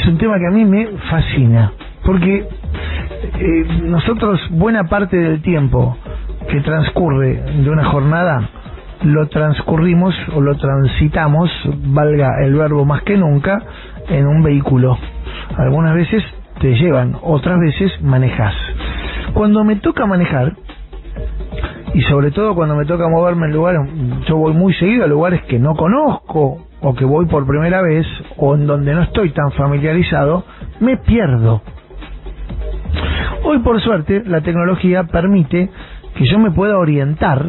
un tema que a mí me fascina, porque nosotros buena parte del tiempo que transcurre de una jornada lo transcurrimos o lo transitamos, valga el verbo más que nunca, en un vehículo. Algunas veces te llevan, otras veces manejas. Cuando me toca manejar, y sobre todo cuando me toca moverme en lugares, yo voy muy seguido a lugares que no conozco, o que voy por primera vez, o en donde no estoy tan familiarizado, me pierdo. Hoy por suerte la tecnología permite que yo me pueda orientar,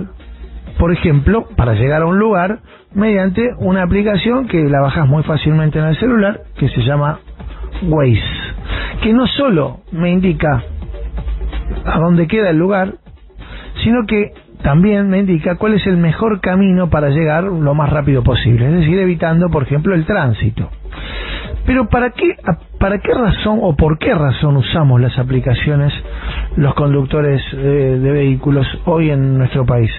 por ejemplo, para llegar a un lugar mediante una aplicación que la bajás muy fácilmente en el celular, que se llama Waze, que no solo me indica a dónde queda el lugar, sino que también me indica cuál es el mejor camino para llegar lo más rápido posible, es decir, evitando, por ejemplo, el tránsito. Pero ¿para qué razón o por qué razón usamos las aplicaciones los conductores de vehículos hoy en nuestro país?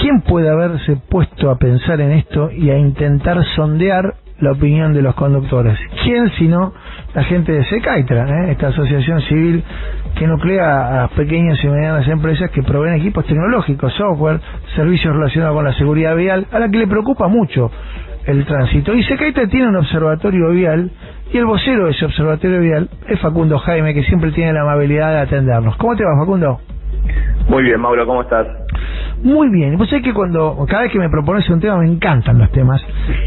¿Quién puede haberse puesto a pensar en esto y a intentar sondear la opinión de los conductores? ¿Quién sino la gente de Secaitra, esta asociación civil que nuclea a pequeñas y medianas empresas que proveen equipos tecnológicos, software, servicios relacionados con la seguridad vial, a la que le preocupa mucho el tránsito? Y Secaitra tiene un observatorio vial, y el vocero de ese observatorio vial es Facundo Jaime, que siempre tiene la amabilidad de atendernos. ¿Cómo te va, Facundo? Muy bien, Mauro, ¿cómo estás? Muy bien. Vos sabés que cada vez que me propones un tema, me encantan los temas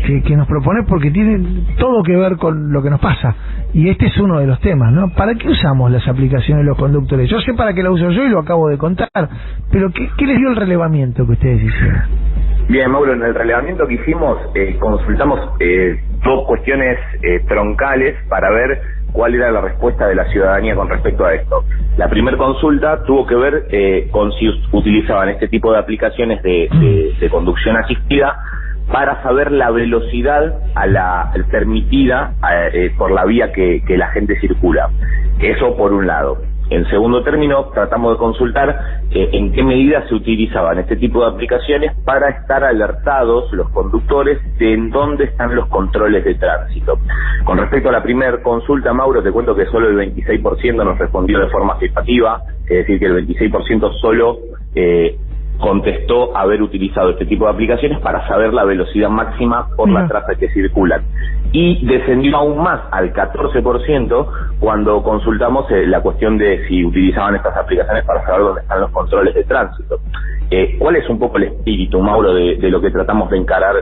que nos propones, porque tienen todo que ver con lo que nos pasa, y este es uno de los temas, ¿no? ¿Para qué usamos las aplicaciones de los conductores? Yo sé para qué la uso yo y lo acabo de contar, pero ¿qué les dio el relevamiento que ustedes hicieron? Bien, Mauro, en el relevamiento que hicimos consultamos dos cuestiones troncales para ver cuál era la respuesta de la ciudadanía con respecto a esto. La primera consulta tuvo que ver con si utilizaban este tipo de aplicaciones de conducción asistida para saber la velocidad permitida por la vía que la gente circula. Eso por un lado. En segundo término, tratamos de consultar en qué medida se utilizaban este tipo de aplicaciones para estar alertados los conductores de en dónde están los controles de tránsito. Con respecto a la primera consulta, Mauro, te cuento que solo el 26% nos respondió de forma afirmativa, es decir, que el 26% solo contestó haber utilizado este tipo de aplicaciones para saber la velocidad máxima por la traza que circulan. Y descendió aún más al 14% cuando consultamos la cuestión de si utilizaban estas aplicaciones para saber dónde están los controles de tránsito. ¿Cuál es un poco el espíritu, Mauro, de lo que tratamos de encarar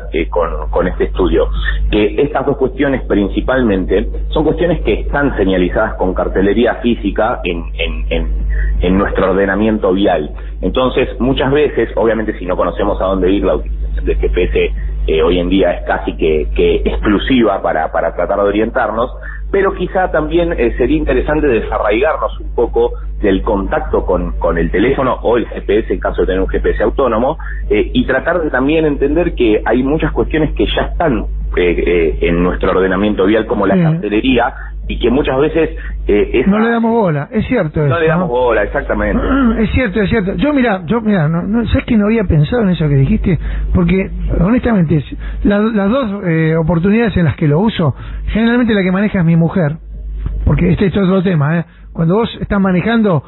con este estudio? Que estas dos cuestiones principalmente son cuestiones que están señalizadas con cartelería física en nuestro ordenamiento vial. Entonces, muchas veces, obviamente si no conocemos a dónde ir, la utilización del GPS hoy en día es casi que exclusiva para tratar de orientarnos, pero quizá también sería interesante desarraigarnos un poco del contacto con el teléfono o el GPS en caso de tener un GPS autónomo, y tratar de también entender que hay muchas cuestiones que ya están en nuestro ordenamiento vial, como la cartelería, y que muchas veces no le damos bola, es cierto eso, no le damos bola, exactamente. Es cierto. Yo mira, no sabes que no había pensado en eso que dijiste, porque honestamente las dos oportunidades en las que lo uso, generalmente la que maneja es mi mujer, porque este es otro tema, Cuando vos estás manejando,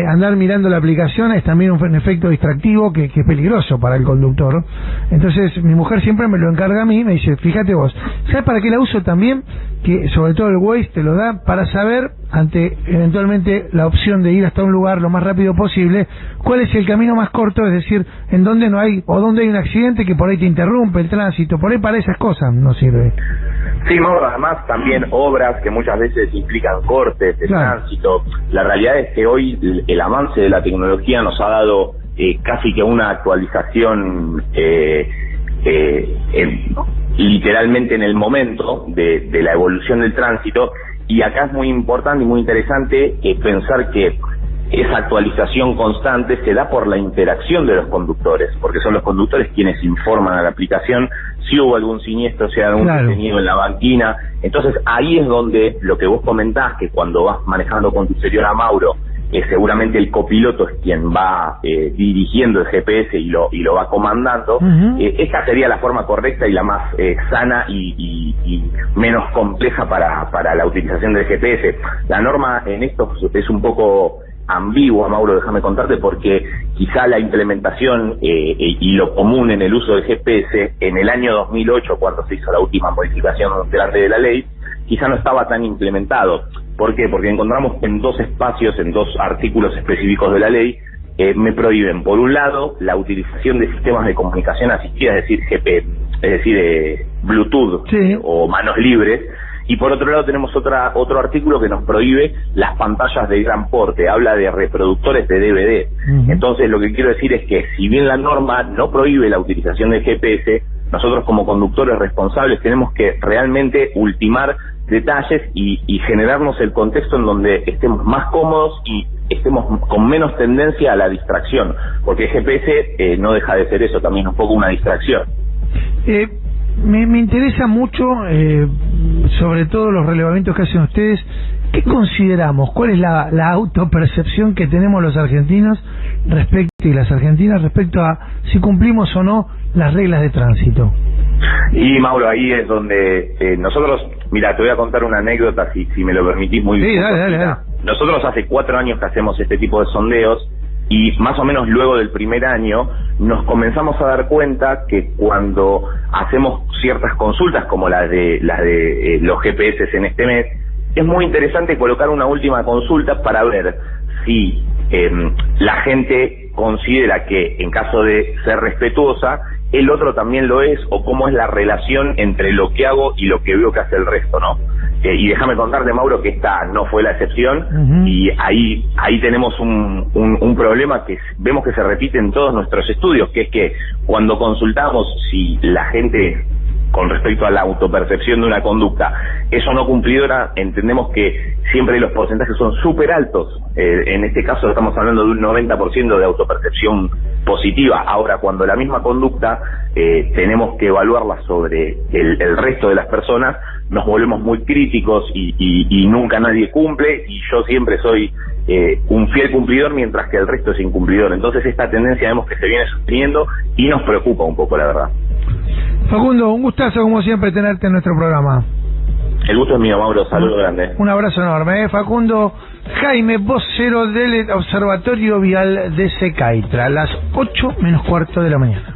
andar mirando la aplicación es también un efecto distractivo que es peligroso para el conductor. Entonces mi mujer siempre me lo encarga a mí, me dice, fíjate vos, ¿sabes para qué la uso también? Que sobre todo el Waze te lo da para saber, ante eventualmente la opción de ir hasta un lugar lo más rápido posible, cuál es el camino más corto, es decir, en donde no hay, o donde hay un accidente que por ahí te interrumpe el tránsito, por ahí para esas cosas no sirve. Sí, Mauro, además también obras que muchas veces implican cortes de tránsito. La realidad es que hoy el avance de la tecnología nos ha dado casi que una actualización literalmente en el momento de la evolución del tránsito, y acá es muy importante y muy interesante pensar que esa actualización constante se da por la interacción de los conductores, porque son los conductores quienes informan a la aplicación si hubo algún siniestro, si hay algún detenido en la banquina. Entonces ahí es donde lo que vos comentás, que cuando vas manejando con tu señora Mauro, seguramente el copiloto es quien va dirigiendo el GPS y lo va comandando. Esta sería la forma correcta y la más sana y menos compleja para la utilización del GPS. La norma en esto es un poco ambigua, Mauro, déjame contarte, porque quizá la implementación y lo común en el uso del GPS en el año 2008, cuando se hizo la última modificación grande de la ley, quizá no estaba tan implementado. ¿Por qué? Porque encontramos en dos espacios, en dos artículos específicos de la ley, me prohíben, por un lado, la utilización de sistemas de comunicación asistida, es decir, GPS, es decir, Bluetooth, sí, o manos libres. Y por otro lado tenemos otro artículo que nos prohíbe las pantallas de gran porte, habla de reproductores de DVD. Entonces lo que quiero decir es que si bien la norma no prohíbe la utilización del GPS, nosotros como conductores responsables tenemos que realmente ultimar detalles y generarnos el contexto en donde estemos más cómodos y estemos con menos tendencia a la distracción, porque el GPS no deja de ser eso, también un poco una distracción. Me interesa mucho, sobre todo los relevamientos que hacen ustedes. ¿Qué consideramos? ¿Cuál es la autopercepción que tenemos los argentinos y las argentinas respecto a si cumplimos o no las reglas de tránsito? Y Mauro, ahí es donde nosotros, mira, te voy a contar una anécdota, si me lo permitís, muy bien. Sí, dale. Nosotros hace 4 años que hacemos este tipo de sondeos, y más o menos luego del primer año nos comenzamos a dar cuenta que cuando hacemos ciertas consultas como las de los GPS en este mes, es muy interesante colocar una última consulta para ver si la gente considera que en caso de ser respetuosa, el otro también lo es, o cómo es la relación entre lo que hago y lo que veo que hace el resto, ¿no? Y déjame contarte, Mauro, que esta no fue la excepción, y ahí tenemos un problema que vemos que se repite en todos nuestros estudios, que es que cuando consultamos si la gente, con respecto a la autopercepción de una conducta, eso no cumplidora, entendemos que siempre los porcentajes son súper altos. En este caso estamos hablando de un 90% de autopercepción positiva. Ahora, cuando la misma conducta tenemos que evaluarla sobre el resto de las personas, nos volvemos muy críticos y nunca nadie cumple, y yo siempre soy un fiel cumplidor mientras que el resto es incumplidor. Entonces esta tendencia vemos que se viene sosteniendo y nos preocupa un poco, la verdad. Facundo, un gustazo como siempre tenerte en nuestro programa. El gusto es mío, Mauro, saludo grande. Un abrazo enorme, Facundo Jaime, vocero del Observatorio Vial de Secaitra, a las 8:15 de la mañana.